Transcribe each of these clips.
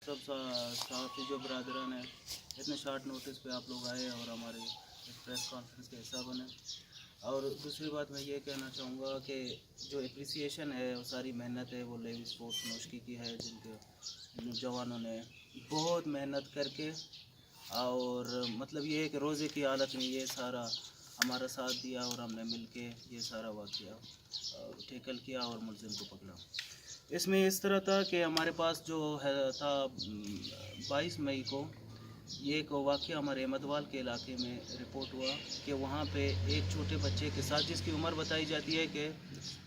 सब सहाफ़ी जो बरदरान है, इतने शार्ट नोटिस पे आप लोग आए और हमारे इस प्रेस कॉन्फ्रेंस के हिस्सा बने। और दूसरी बात मैं ये कहना चाहूँगा कि जो एप्रिसिएशन है, वो सारी मेहनत है, वो लेविस फोर्स नौशकी की है, जिनके जवानों ने बहुत मेहनत करके और मतलब ये है कि रोज़े की हालत में ये सारा हमारा साथ दिया और हमने मिलके ये सारा वाक़या टैकल किया और मुलज़िम को पकड़ा। इसमें इस तरह था कि हमारे पास जो है था 22 मई को ये एक वाक़या हमारे अहमदवाल के इलाके में रिपोर्ट हुआ कि वहाँ पे एक छोटे बच्चे के साथ, जिसकी उम्र बताई जाती है कि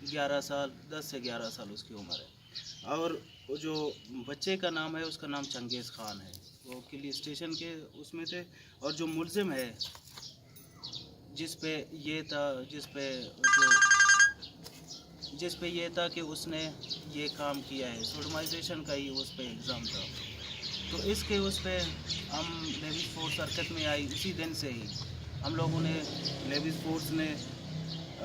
11 साल, 10 से 11 साल उसकी उम्र है, और वो जो बच्चे का नाम है उसका नाम चंगेज़ खान है। वो किली स्टेशन के उसमें थे। और जो मुलज़िम है जिस पे ये था कि उसने ये काम किया है, सोडमाइजेशन का ही उस पर इल्ज़ाम था। तो इसके उस पर हम लेविस फोर्स हरकत में आई। उसी दिन से ही हम लोगों ने लेविस फोर्स ने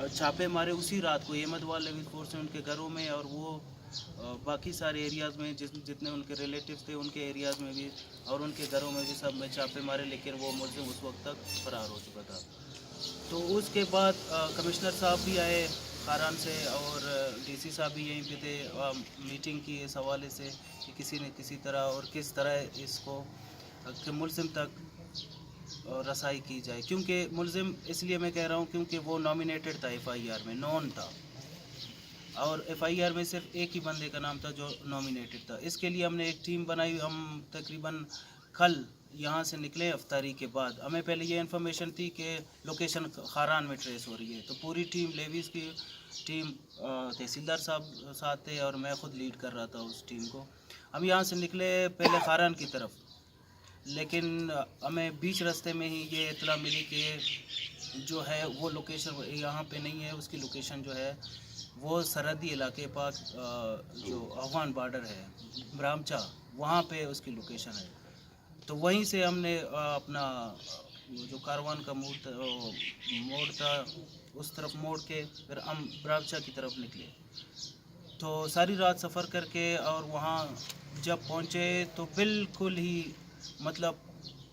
छापे मारे उसी रात को अहमदवाल लेविस फोर्स ने उनके घरों में, और वो बाकी सारे एरियाज़ में जितने उनके रिलेटिव्स थे उनके एरियाज़ में भी और उनके घरों में भी सब में छापे मारे, लेकिन वो मुलज़िम उस वक्त तक फ़रार हो चुका था। तो उसके बाद कमिश्नर साहब भी आए खारान से और डीसी साहब भी यहीं पे थे। मीटिंग की इस हवाले से कि किसी न किसी तरह और किस तरह इसको कि मुलज़िम तक रसाई की जाए, क्योंकि मुलज़िम इसलिए मैं कह रहा हूँ क्योंकि वो नॉमिनेटेड था, FIR में नॉन था, और FIR में सिर्फ एक ही बंदे का नाम था जो नॉमिनेटेड था। इसके लिए हमने एक टीम बनाई। हम तकरीबन कल यहाँ से निकले अफ्तारी के बाद। हमें पहले ये इन्फॉर्मेशन थी कि लोकेशन खारान में ट्रेस हो रही है, तो पूरी टीम लेविस की टीम तहसीलदार साहब साथ थे और मैं ख़ुद लीड कर रहा था उस टीम को। हम यहाँ से निकले पहले खारान की तरफ, लेकिन हमें बीच रास्ते में ही ये इत्तला मिली कि जो है वो लोकेशन यहाँ पे नहीं है, उसकी लोकेशन जो है वो सरहदी इलाके पाक जो अफगान बॉर्डर है ब्रामचा, वहाँ पे उसकी लोकेशन है। तो वहीं से हमने अपना जो कारवान का मोड़ था उस तरफ मोड़ के फिर हम ब्रामचा की तरफ निकले। तो सारी रात सफ़र करके और वहाँ जब पहुँचे तो बिल्कुल ही मतलब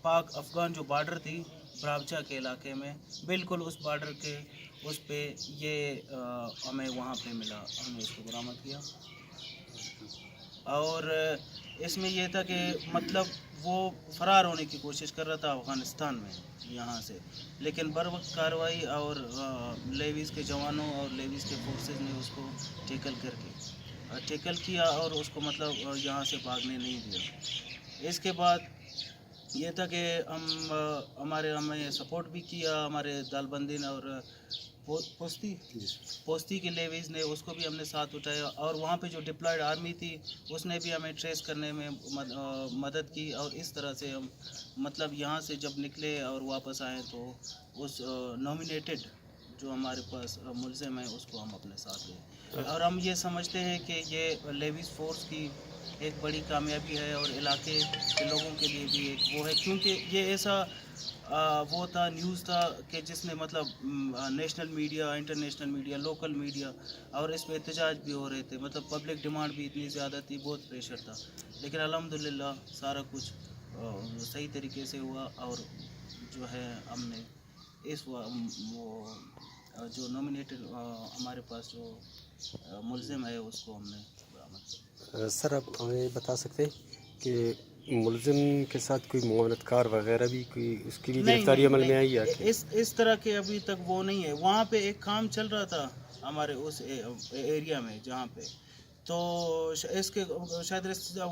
पाक अफ़गान जो बॉर्डर थी ब्रामचा के इलाके में, बिल्कुल उस बॉर्डर के उस पे ये हमें वहाँ पे मिला। हमने इसको बरामद किया और इसमें यह था कि मतलब वो फ़रार होने की कोशिश कर रहा था अफ़गानिस्तान में यहाँ से, लेकिन बर वक्त कार्रवाई और लेविस के जवानों और लेविस के फोर्सेस ने उसको टैकल किया और उसको मतलब यहाँ से भागने नहीं दिया। इसके बाद ये था कि हमें सपोर्ट भी किया हमारे दालबंदी ने और पोस्ती के लेविस ने, उसको भी हमने साथ उठाया। और वहाँ पे जो डिप्लॉयड आर्मी थी उसने भी हमें ट्रेस करने में मदद की। और इस तरह से हम मतलब यहाँ से जब निकले और वापस आए तो उस नॉमिनेटेड जो हमारे पास मुलज़िम है उसको हम अपने साथ ले। और हम ये समझते हैं कि ये लेविस फोर्स की एक बड़ी कामयाबी है और इलाके के लोगों के लिए भी एक वो है, क्योंकि ये ऐसा वो था, न्यूज़ था कि जिसने मतलब national media, international media, local media और इस पर एहतजाज भी हो रहे थे। मतलब पब्लिक डिमांड भी इतनी ज़्यादा थी, बहुत प्रेशर था, लेकिन अल्हम्दुलिल्लाह सारा कुछ सही तरीके से हुआ। और जो है हमने इस वो जो नॉमिनेटेड हमारे पास जो मुलज़िम है उसको हमने बरामद किया। सर आप हमें बता सकते हैं कि मुलज़िम के साथ कोई मुआवनतकार वगैरह भी कोई उसकी भी गिरफ्तारी अमल में आई है? इस तरह के अभी तक वो नहीं है। वहाँ पे एक काम चल रहा था हमारे उस एरिया में जहाँ पे, तो इसके शायद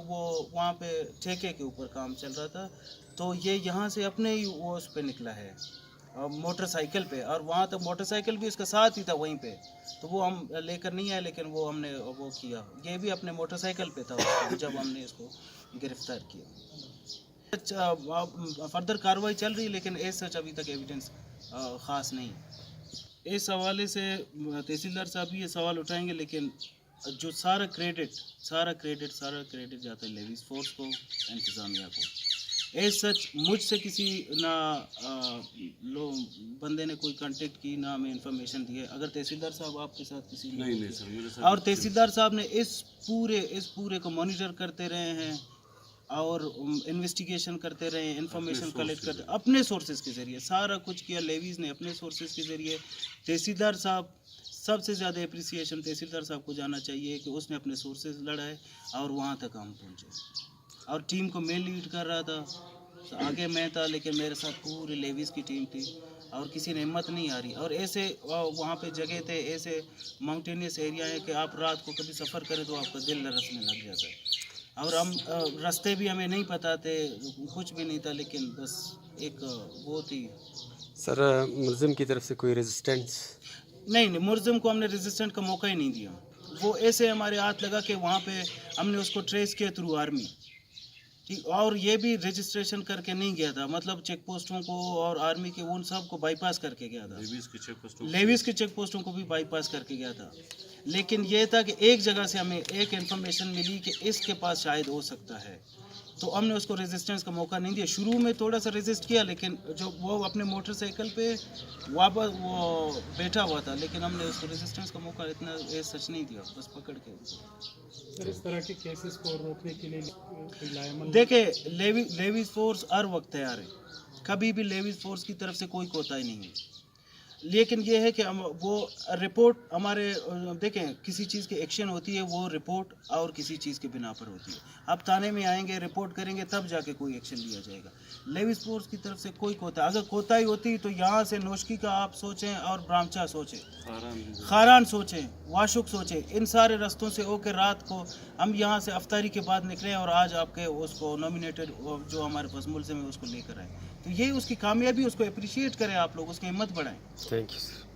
वो वहाँ पे ठेके के ऊपर काम चल रहा था, तो ये यहाँ से अपने ही वो उस पे निकला है मोटरसाइकिल पे, और वहाँ तक मोटरसाइकिल भी उसका साथ ही था वहीं पे, तो वो हम लेकर नहीं आए, लेकिन वो हमने वो किया, ये भी अपने मोटरसाइकिल पे था जब हमने इसको गिरफ्तार किया। फर्दर कार्रवाई चल रही है, लेकिन एज सच अभी तक एविडेंस ख़ास नहीं। इस हवाले से तहसीलदार साहब भी ये सवाल उठाएंगे, लेकिन जो सारा क्रेडिट जाता है लेविस फोर्स को, इंतज़ामिया को। एज सच मुझसे किसी ना बंदे ने कोई कांटेक्ट की, ना हमें इन्फॉर्मेशन दी है। अगर तहसीलदार साहब आपके साथ किसी नहीं सर, मेरे साथ, और तहसीलदार साहब ने इस पूरे को मॉनिटर करते रहे हैं اور انویسٹیگیشن کرتے رہے, انفارمیشن کلیکٹ کرتے اپنے سورسز کے ذریعے, سارا کچھ کیا لیویز نے اپنے سورسز کے ذریعے. تحصیلدار صاحب سب سے زیادہ اپریسیشن تحصیلدار صاحب کو جانا چاہیے کہ اس نے اپنے سورسز لڑائے اور وہاں تک ہم پہنچے. اور ٹیم کو میں لیڈ کر رہا تھا, آگے میں تھا, لیکن میرے ساتھ پوری لیویز کی ٹیم تھی اور کسی نے ہمت نہیں آ رہی. اور ایسے وہاں پہ جگہ تھے, ایسے ماؤنٹینیس ایریا ہے کہ آپ رات کو کبھی سفر کریں تو آپ کا دل لرزنے لگ جاتا ہے. اور ہم راستے بھی ہمیں نہیں پتہ تھے, کچھ بھی نہیں تھا, لیکن بس ایک وہ تھی. سر ملزم کی طرف سے کوئی ریزسٹنس؟ نہیں, ملزم کو ہم نے ریزسٹنٹ کا موقع ہی نہیں دیا. وہ ایسے ہمارے ہاتھ لگا کہ وہاں پہ ہم نے اس کو ٹریس کیا تھرو آرمی, اور یہ بھی رجسٹریشن کر کے نہیں گیا تھا, مطلب چیک پوسٹوں کو اور آرمی کے ان سب کو بائی پاس کر کے گیا تھا. لیویز کے چیک پوسٹوں کو بھی بائی پاس کر کے گیا تھا. لیکن یہ تھا کہ ایک جگہ سے ہمیں ایک انفارمیشن ملی کہ اس کے پاس شاید ہو سکتا ہے, تو ہم نے اس کو ریزسٹنس کا موقع نہیں دیا. شروع میں تھوڑا سا ریزسٹ کیا, لیکن جو وہ اپنے موٹر سائیکل پہ واپس وہ بیٹھا ہوا تھا, لیکن ہم نے اس کو ریزسٹنس کا موقع اتنا سچ نہیں دیا, بس پکڑ کے. سر اس طرح کے کیسز کو روکنے کے لیے کوئی لائحہ دیکھیں, لیویز فورس ہر وقت تیار ہے, کبھی بھی لیویز فورس کی طرف سے کوئی کوتاہی نہیں ہے. لیکن یہ ہے کہ وہ رپورٹ ہمارے دیکھیں, کسی چیز کی ایکشن ہوتی ہے وہ رپورٹ اور کسی چیز کے بنا پر ہوتی ہے. آپ تھانے میں آئیں گے, رپورٹ کریں گے, تب جا کے کوئی ایکشن لیا جائے گا. لیویز فورس کی طرف سے کوئی کوتاہی, اگر کوتاہی ہوتی تو یہاں سے نوشکی کا آپ سوچیں اور برامچا سوچیں, خاران سوچیں, واشک سوچیں, ان سارے رستوں سے ہو کے رات کو ہم یہاں سے افطاری کے بعد نکلیں اور آج آپ کے اس کو نومینیٹڈ جو ہمارے پاس ملزم ہے اس کو لے کر آئیں. تو یہی اس کی کامیابی, اس کو اپریشیٹ کریں آپ لوگ, اس کی ہمت بڑھائیں. Thank you sir.